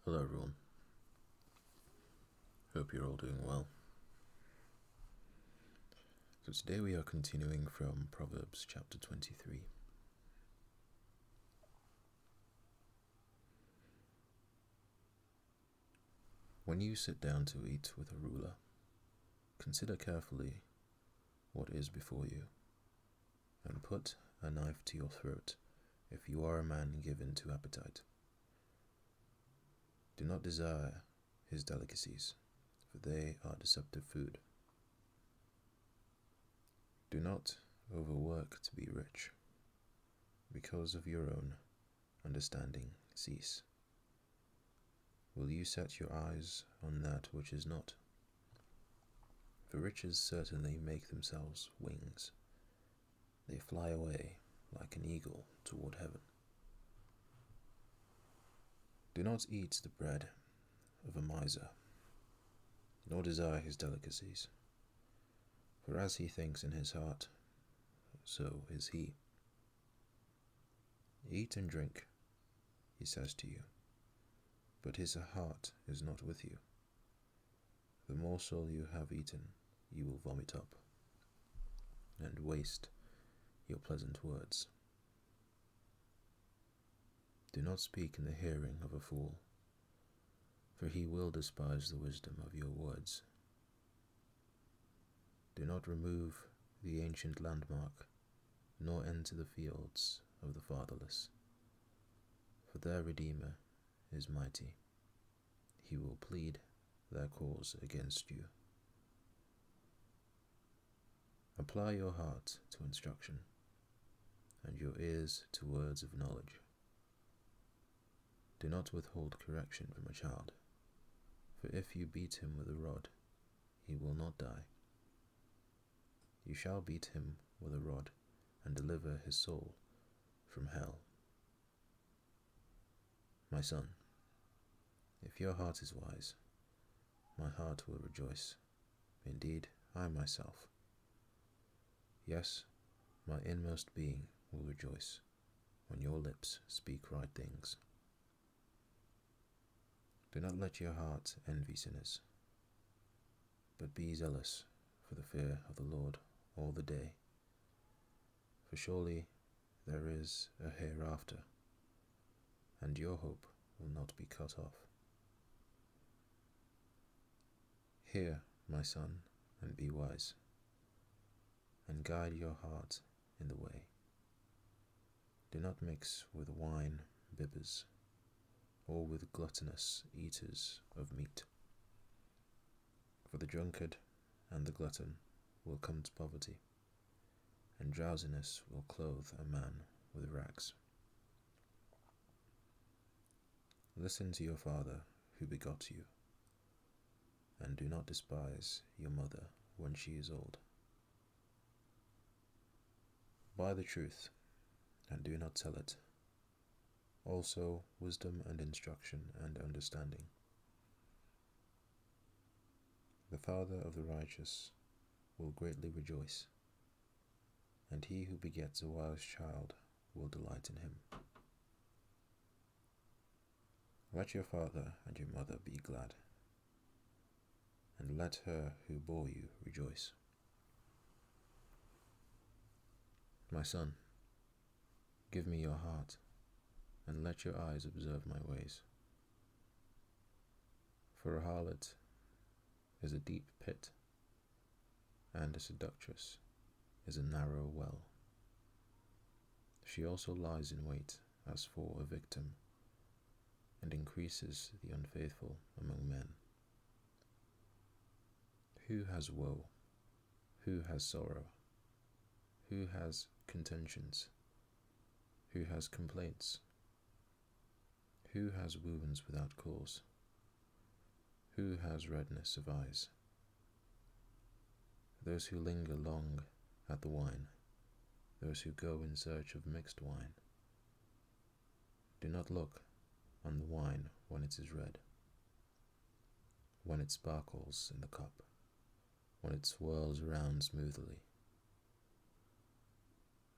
Hello everyone, hope you're all doing well. So today we are continuing from Proverbs chapter 23. When you sit down to eat with a ruler, consider carefully what is before you, and put a knife to your throat if you are a man given to appetite. Do not desire his delicacies, for they are deceptive food. Do not overwork to be rich. Because of your own understanding, cease. Will you set your eyes on that which is not? For riches certainly make themselves wings. They fly away like an eagle toward heaven. Do not eat the bread of a miser, nor desire his delicacies. For as he thinks in his heart, so is he. Eat and drink, he says to you, but his heart is not with you. The morsel you have eaten, you will vomit up, and waste your pleasant words. Do not speak in the hearing of a fool, for he will despise the wisdom of your words. Do not remove the ancient landmark, nor enter the fields of the fatherless, for their Redeemer is mighty. He will plead their cause against you. Apply your heart to instruction, and your ears to words of knowledge. Do not withhold correction from a child, for if you beat him with a rod, he will not die. You shall beat him with a rod, and deliver his soul from hell. My son, if your heart is wise, my heart will rejoice. Indeed, I myself. Yes, my inmost being will rejoice when your lips speak right things. Do not let your heart envy sinners, but be zealous for the fear of the Lord all the day. For surely there is a hereafter, and your hope will not be cut off. Hear, my son, and be wise, and guide your heart in the way. Do not mix with wine bibbers, or with gluttonous eaters of meat. For the drunkard and the glutton will come to poverty, and drowsiness will clothe a man with rags. Listen to your father who begot you, and do not despise your mother when she is old. Buy the truth, and do not sell it, also wisdom and instruction and understanding. The father of the righteous will greatly rejoice, and he who begets a wise child will delight in him. Let your father and your mother be glad, and let her who bore you rejoice. My son, give me your heart, and let your eyes observe my ways. For a harlot is a deep pit, and a seductress is a narrow well. She also lies in wait as for a victim, and increases the unfaithful among men. Who has woe? Who has sorrow? Who has contentions? Who has complaints? Who has wounds without cause? Who has redness of eyes? Those who linger long at the wine, those who go in search of mixed wine. Do not look on the wine when it is red, when it sparkles in the cup, when it swirls around smoothly.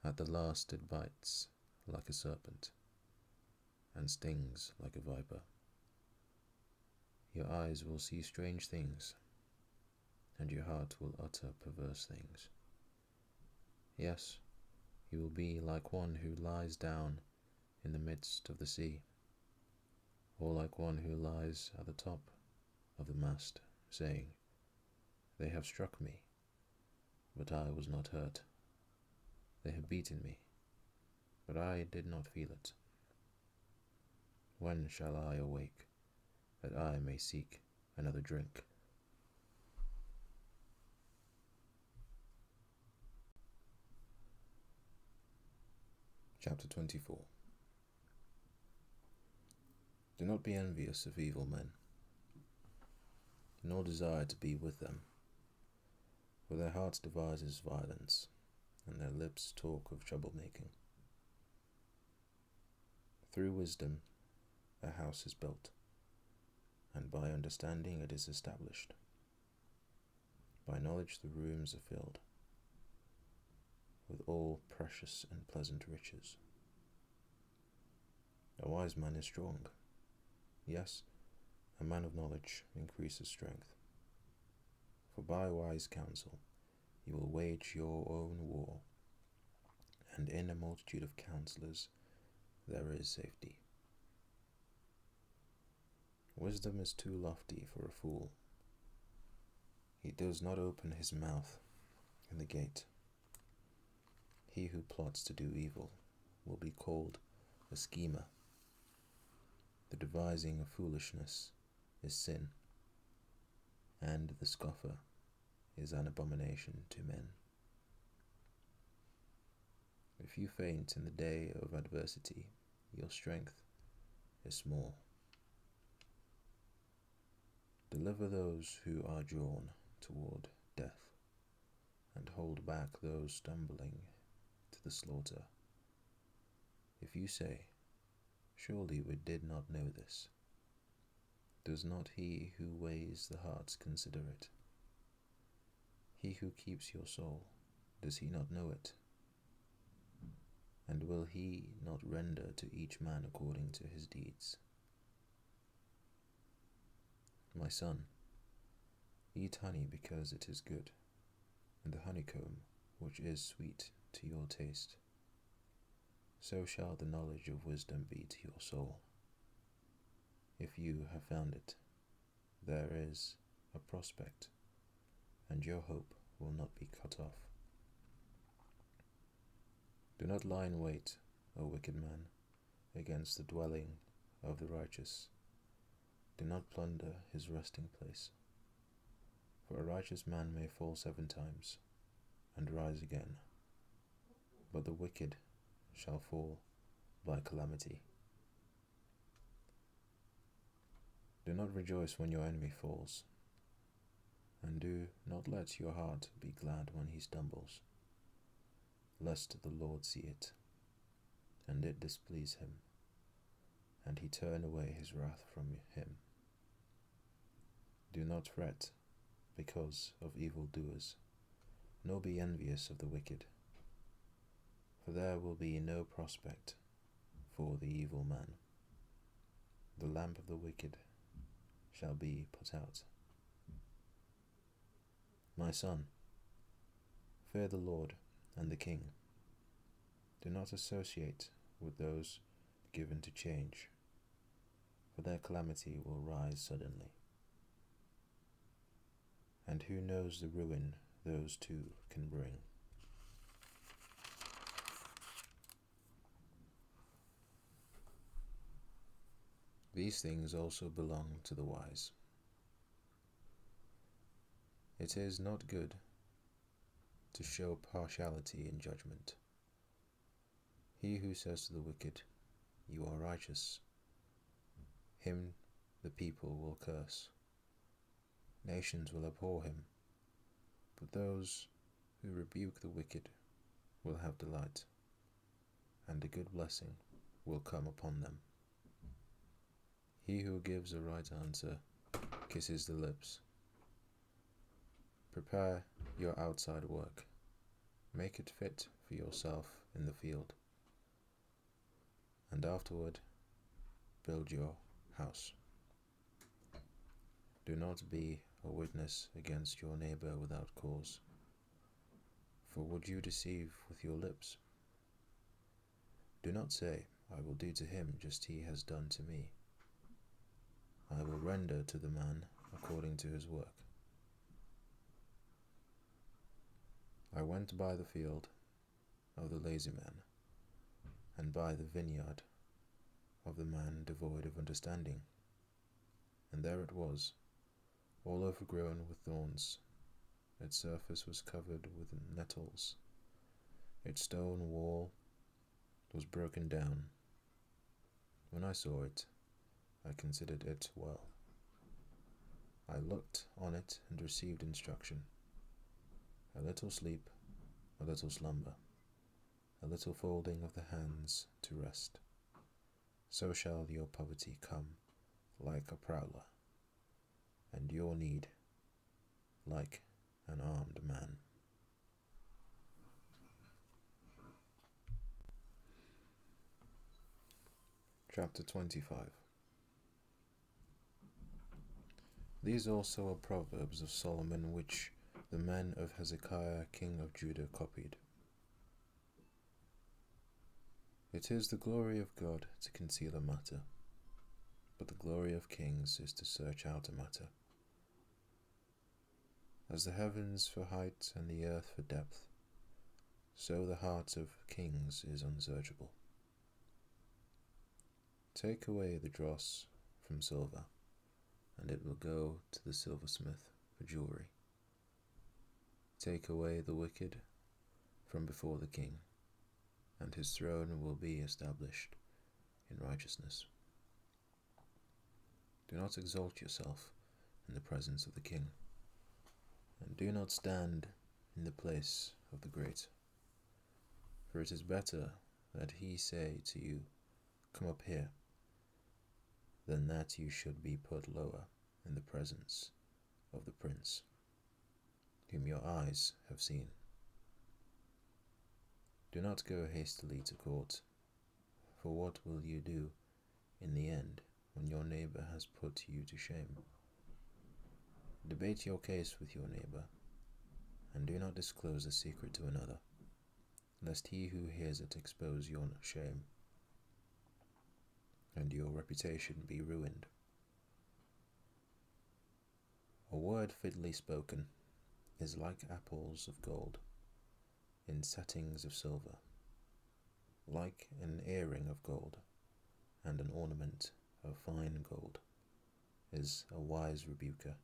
At the last it bites like a serpent, and stings like a viper. Your eyes will see strange things, and your heart will utter perverse things. Yes, you will be like one who lies down in the midst of the sea, or like one who lies at the top of the mast, saying, They have struck me, but I was not hurt. They have beaten me, but I did not feel it. When shall I awake, that I may seek another drink? Chapter 24. Do not be envious of evil men, nor desire to be with them, for their hearts devises violence, and their lips talk of troublemaking. Through wisdom a house is built, and by understanding it is established. By knowledge the rooms are filled with all precious and pleasant riches. A wise man is strong. Yes, a man of knowledge increases strength. For by wise counsel you will wage your own war, and in a multitude of counselors there is safety. Wisdom is too lofty for a fool. He does not open his mouth in the gate. He who plots to do evil will be called a schemer. The devising of foolishness is sin, and the scoffer is an abomination to men. If you faint in the day of adversity, your strength is small. Deliver those who are drawn toward death, and hold back those stumbling to the slaughter. If you say, Surely we did not know this, does not he who weighs the hearts consider it? He who keeps your soul, does he not know it? And will he not render to each man according to his deeds? My son, eat honey because it is good, and the honeycomb which is sweet to your taste. So shall the knowledge of wisdom be to your soul. If you have found it, there is a prospect, and your hope will not be cut off. Do not lie in wait, O wicked man, against the dwelling of the righteous. Do not plunder his resting place. For a righteous man may fall 7 times, and rise again, but the wicked shall fall by calamity. Do not rejoice when your enemy falls, and do not let your heart be glad when he stumbles, lest the Lord see it, and it displease him, and he turn away his wrath from him. Do not fret because of evildoers, nor be envious of the wicked, for there will be no prospect for the evil man. The lamp of the wicked shall be put out. My son, fear the Lord and the king. Do not associate with those given to change, for their calamity will rise suddenly. And who knows the ruin those two can bring? These things also belong to the wise. It is not good to show partiality in judgment. He who says to the wicked, You are righteous, him the people will curse. Nations will abhor him, but those who rebuke the wicked will have delight, and a good blessing will come upon them. He who gives a right answer kisses the lips. Prepare your outside work. Make it fit for yourself in the field, and afterward build your house. Do not be a witness against your neighbor without cause, for would you deceive with your lips? Do not say, I will do to him just he has done to me. I will render to the man according to his work. I went by the field of the lazy man, and by the vineyard of the man devoid of understanding. And there it was, all overgrown with thorns. Its surface was covered with nettles. Its stone wall was broken down. When I saw it, I considered it well. I looked on it and received instruction. A little sleep, a little slumber, a little folding of the hands to rest. So shall your poverty come like a prowler, and your need like an armed man. Chapter 25. These also are Proverbs of Solomon, which the men of Hezekiah king of Judah copied. It is the glory of God to conceal a matter, but the glory of kings is to search out a matter. As the heavens for height and the earth for depth, so the heart of kings is unsearchable. Take away the dross from silver, and it will go to the silversmith for jewelry. Take away the wicked from before the king, and his throne will be established in righteousness. Do not exalt yourself in the presence of the king, and do not stand in the place of the great. For it is better that he say to you, Come up here, than that you should be put lower in the presence of the prince, whom your eyes have seen. Do not go hastily to court, for what will you do in the end when your neighbor has put you to shame? Debate your case with your neighbor, and do not disclose a secret to another, lest he who hears it expose your shame, and your reputation be ruined. A word fitly spoken is like apples of gold in settings of silver, like an earring of gold and an ornament of fine gold is a wise rebuker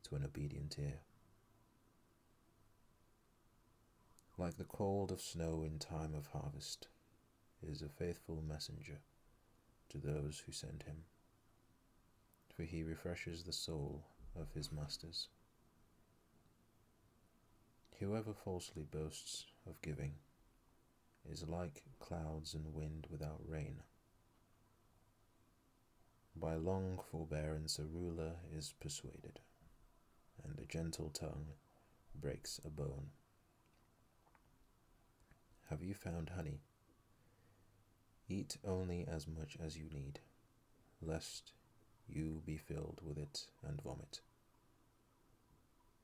to an obedient ear. Like the cold of snow in time of harvest is a faithful messenger to those who send him, for he refreshes the soul of his masters. Whoever falsely boasts of giving is like clouds and wind without rain. By long forbearance a ruler is persuaded, and a gentle tongue breaks a bone. Have you found honey? Eat only as much as you need, lest you be filled with it and vomit.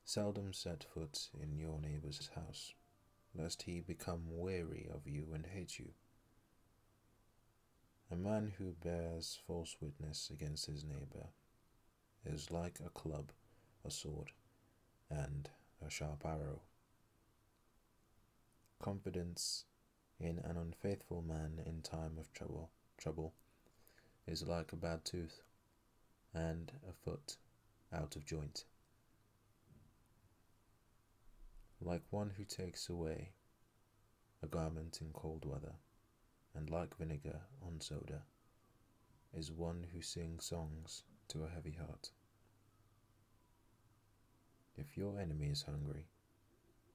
Seldom set foot in your neighbor's house, lest he become weary of you and hate you. A man who bears false witness against his neighbor is like a club, a sword, and a sharp arrow. Confidence in an unfaithful man in time of trouble is like a bad tooth and a foot out of joint. Like one who takes away a garment in cold weather, and like vinegar on soda, is one who sings songs to a heavy heart. If your enemy is hungry,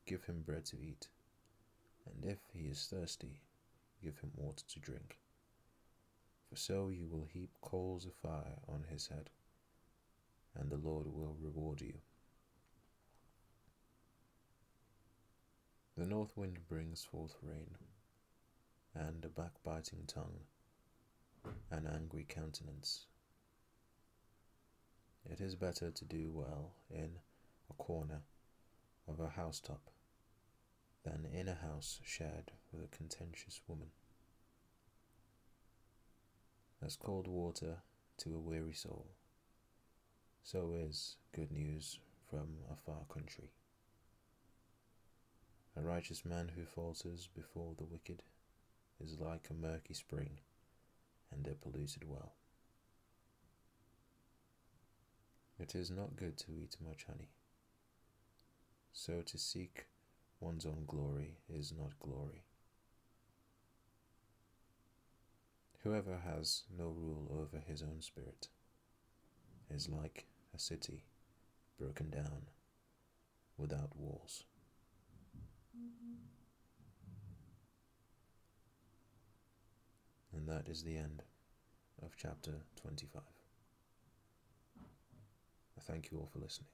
give him bread to eat, and if he is thirsty, give him water to drink. For so you will heap coals of fire on his head, and the Lord will reward you. The north wind brings forth rain, and a backbiting tongue, an angry countenance. It is better to do well in a corner of a housetop than in a house shared with a contentious woman. As cold water to a weary soul, so is good news from a far country. A righteous man who falters before the wicked is like a murky spring and a polluted well. It is not good to eat much honey, so to seek one's own glory is not glory. Whoever has no rule over his own spirit is like a city broken down without walls. And that is the end of chapter 25. I thank you all for listening.